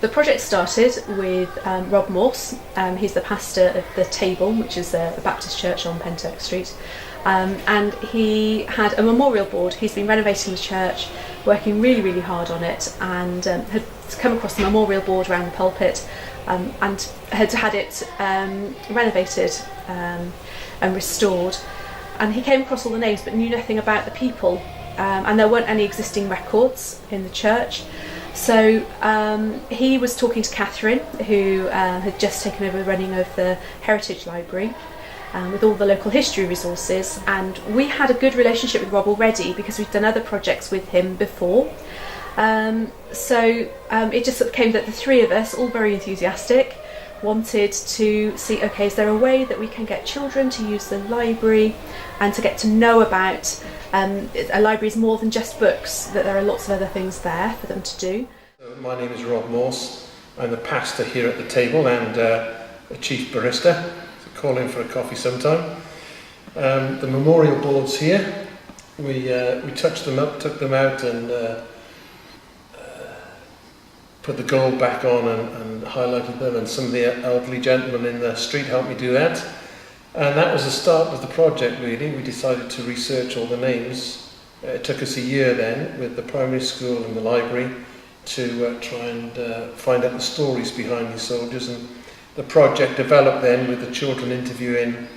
The project started with Rob Morse. He's the pastor of the Table, which is a Baptist church on Pentoke Street. And he had a memorial board. He's been renovating the church, working really, really hard on it, and had come across the memorial board around the pulpit, and had it renovated and restored. And he came across all the names but knew nothing about the people, and there weren't any existing records in the church. So he was talking to Catherine, who had just taken over the running of the Heritage Library, with all the local history resources, and we had a good relationship with Rob already because we've done other projects with him before. So it just sort of came that the three of us, all very enthusiastic, wanted to see, okay, is there a way that we can get children to use the library and to get to know about a library is more than just books, that there are lots of other things there for them to do. My name is Rob Morse. I'm the pastor here at the Table and a chief barista. So call in for a coffee sometime. The memorial boards here, we touched them up, took them out and put the gold back on and highlighted them, and some of the elderly gentlemen in the street helped me do that. And that was the start of the project, really. We decided to research all the names. It took us a year then with the primary school and the library to try and find out the stories behind these soldiers. And the project developed then with the children interviewing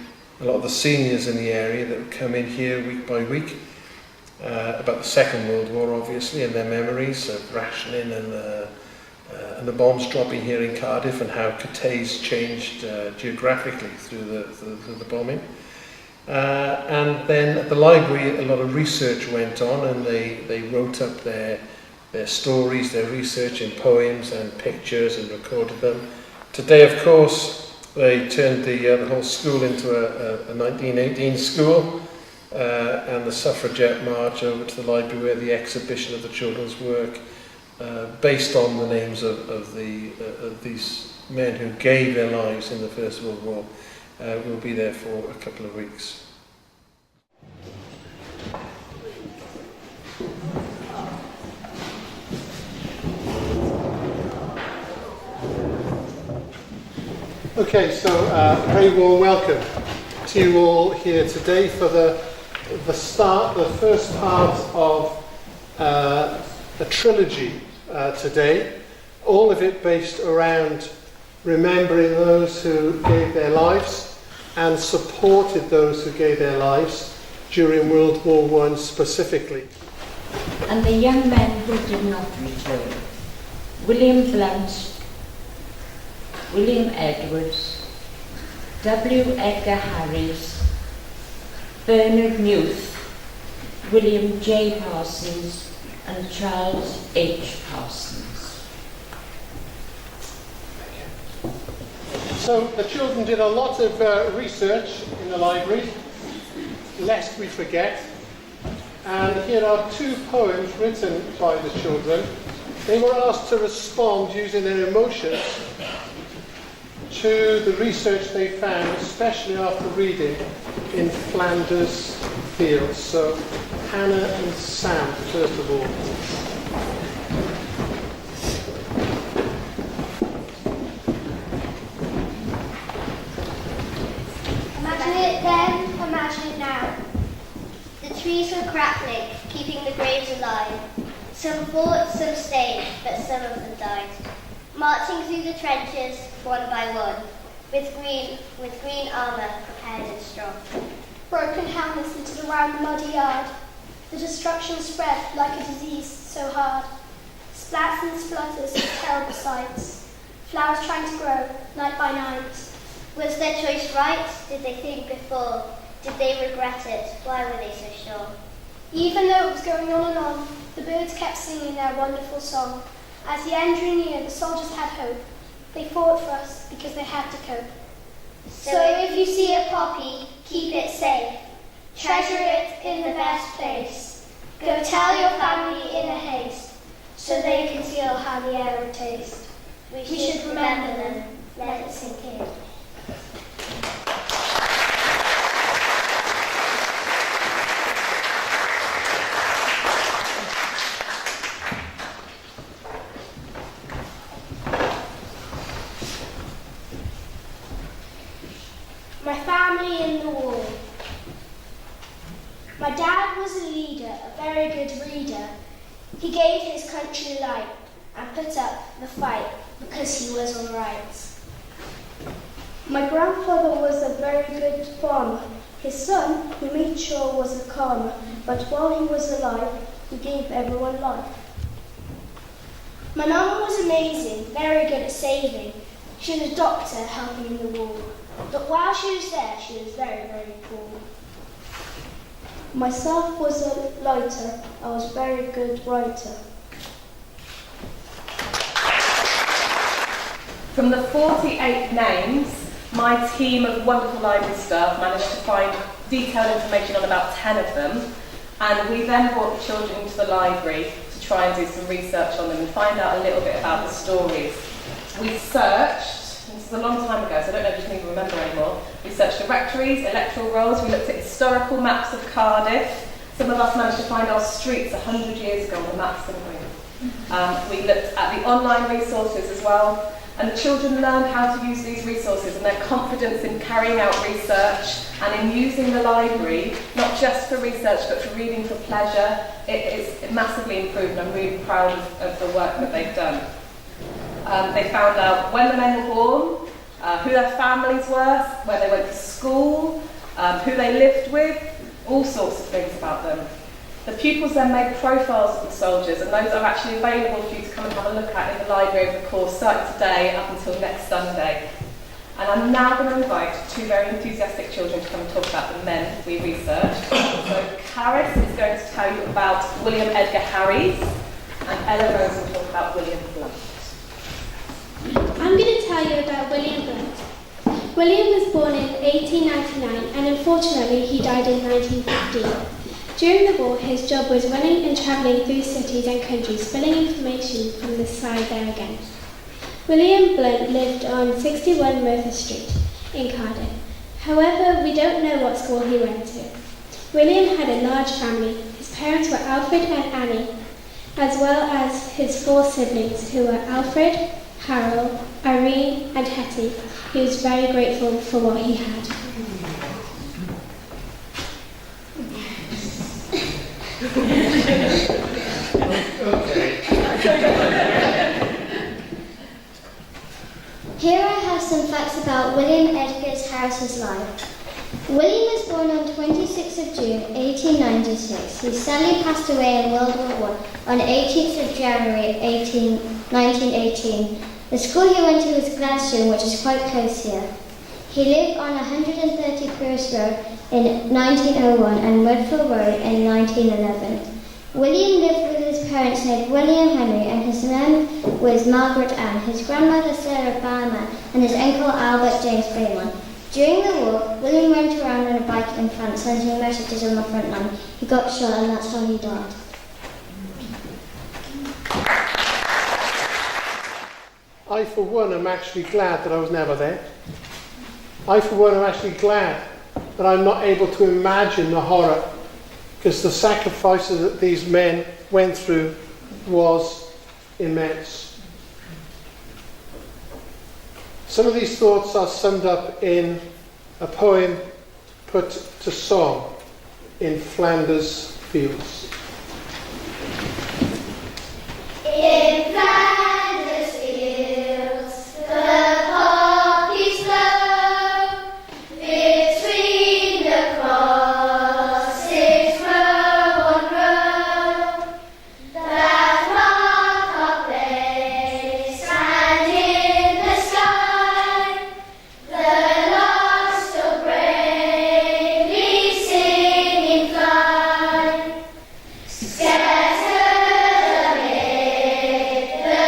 a lot of the seniors in the area that would come in here week by week about the Second World War, obviously, and their memories of rationing and the bombs dropping here in Cardiff, and how Catay's changed geographically through the bombing. And then at the library, a lot of research went on, and they wrote up their stories, their research in poems and pictures, and recorded them. Today, of course, they turned the whole school into a 1918 school, and the suffragette march over to the library, where the exhibition of the children's work, based on the names of these men who gave their lives in the First World War, will be there for a couple of weeks. Okay, so very warm welcome to you all here today for the first part of a trilogy today, all of it based around remembering those who gave their lives and supported those who gave their lives during World War I specifically. And the young men who did not return: William Blunt, William Edwards, W. Edgar Harris, Bernard Newth, William J. Parsons, and Charles H. Parsons. So the children did a lot of research in the library, lest we forget. And here are two poems written by the children. They were asked to respond using their emotions to the research they found, especially after reading in Flanders fields. So Hannah and Sam, first of all. Imagine it then, imagine it now. The trees were crackling, keeping the graves alive. Some fought, some stayed, but some of them died. Marching through the trenches, one by one, with green armour prepared and strong. Broken helmets littered around the muddy yard. The destruction spread like a disease so hard. Splats and splutters of terrible sights. Flowers trying to grow, night by night. Was their choice right? Did they think before? Did they regret it? Why were they so sure? Even though it was going on and on, the birds kept singing their wonderful song. As the end drew near, the soldiers had hope. They fought for us because they had to cope. So if you see a poppy, keep it safe. Treasure it in the best place. Go tell your family in a haste, so they can feel how the air would taste. We should remember them. Let it sink in. My family in the war. My dad was a leader, a very good reader. He gave his country life and put up the fight because he was all right. My grandfather was a very good farmer. His son, he made sure was a calmer, but while he was alive, he gave everyone life. My mum was amazing, very good at saving. She was a doctor helping in the war. But while she was there, she was very, very poor. Myself was a lighter. I was a very good writer. From the 48 names, my team of wonderful library staff managed to find detailed information on about 10 of them, and we then brought the children into the library to try and do some research on them and find out a little bit about the stories. We searched, this is a long time ago, so I don't know if you can even remember anymore, we searched directories, electoral rolls, we looked at historical maps of Cardiff. Some of us managed to find our streets 100 years ago on the maps, didn't we? We looked at the online resources as well, and the children learned how to use these resources and their confidence in carrying out research and in using the library, not just for research but for reading for pleasure. It massively improved, and I'm really proud of the work that they've done. They found out when the men were born, who their families were, where they went to school, who they lived with, all sorts of things about them. The pupils then made profiles of the soldiers, and those are actually available for you to come and have a look at in the library over the course, starting today up until next Sunday. And I'm now going to invite two very enthusiastic children to come and talk about the men we researched. So Caris is going to tell you about William Edgar Harries, and Ella Rose will talk about William Blunt. I'm going to tell you about William Blunt. William was born in 1899 and unfortunately he died in 1915. During the war, his job was running and travelling through cities and countries, filling information from the side there again. William Blunt lived on 61 Merthyr Street in Cardiff. However, we don't know what school he went to. William had a large family. His parents were Alfred and Annie, as well as his 4 siblings, who were Alfred, Harold, Irene and Hetty. He was very grateful for what he had. Here I have some facts about William Edgar Harris's life. William was born on 26th of June 1896. He sadly passed away in World War I on 18th of January 1918. The school he went to was Gladstone, which is quite close here. He lived on 130 Pierce Road in 1901 and Mudfield Road in 1911. William lived with his parents named William Henry, and his mum was Margaret Ann, his grandmother Sarah Barman, and his uncle Albert James Beaumont. During the war, William went around on a bike in France sending messages on the front line. He got shot and that's how he died. I, for one, am actually glad that I was never there. I, for one, am actually glad that I'm not able to imagine the horror, because the sacrifices that these men went through was immense. Some of these thoughts are summed up in a poem put to song in Flanders Fields. In Flanders fields, the poppies blow between the crosses, row on row, that mark our place, and in the sky, the larks so bravely singing fly. Scattered amid the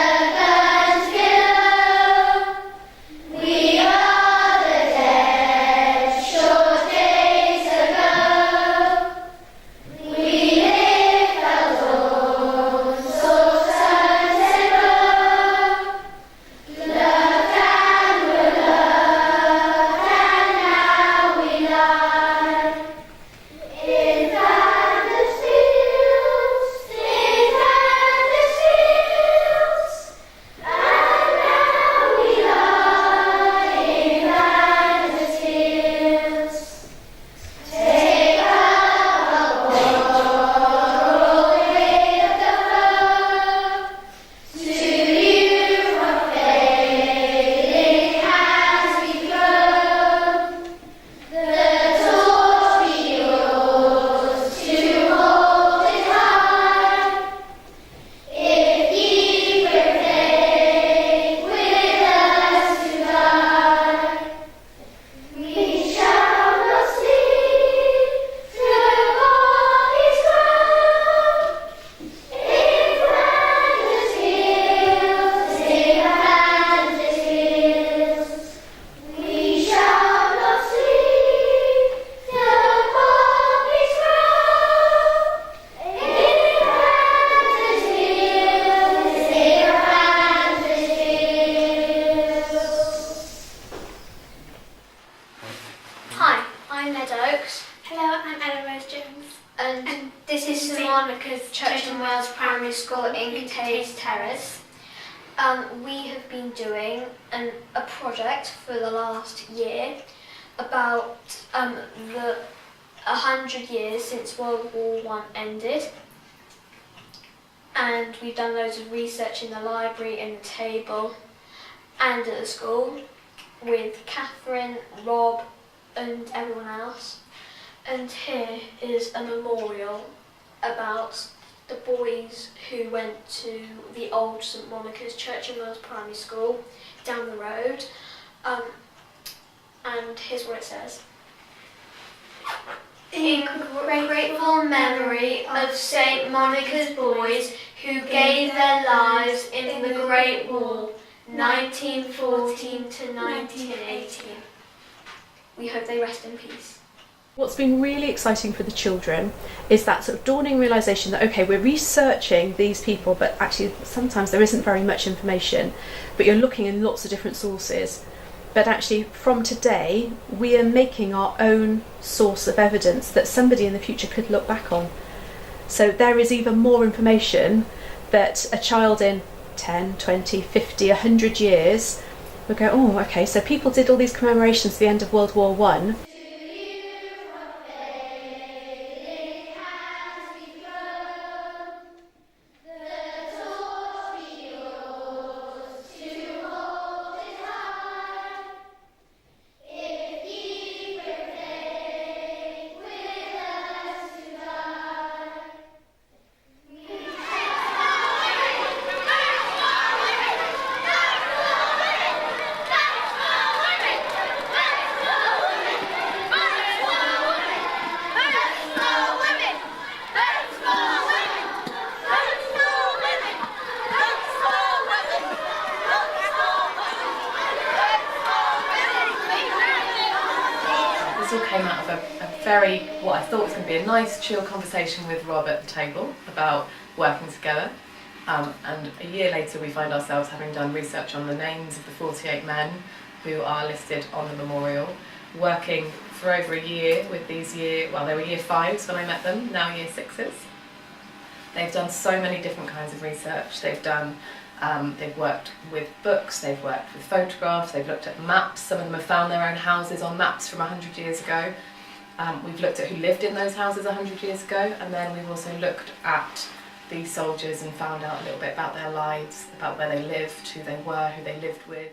Terrace. We have been doing a project for the last year about the 100 years since World War I ended, and we've done loads of research in the library, in the table and at the school with Catherine, Rob and everyone else. And here is a memorial about the boys who went to the old St Monica's Church and Wells Primary School down the road. And here's what it says. In grateful memory of St Monica's boys who gave their lives in the Great War, 1914 to 1918. We hope they rest in peace. What's been really exciting for the children is that sort of dawning realisation that, okay, we're researching these people, but actually sometimes there isn't very much information, but you're looking in lots of different sources. But actually from today, we are making our own source of evidence that somebody in the future could look back on. So there is even more information that a child in 10, 20, 50, 100 years will go, oh, okay, so people did all these commemorations at the end of World War I. This all came out of a very, what I thought was going to be a nice chill conversation with Rob at the table about working together. And a year later we find ourselves having done research on the names of the 48 men who are listed on the memorial, working for over a year with these they were year 5s when I met them, now year 6s. They've done so many different kinds of research. They've worked with books, they've worked with photographs, they've looked at maps. Some of them have found their own houses on maps from 100 years ago. We've looked at who lived in those houses 100 years ago, and then we've also looked at these soldiers and found out a little bit about their lives, about where they lived, who they were, who they lived with.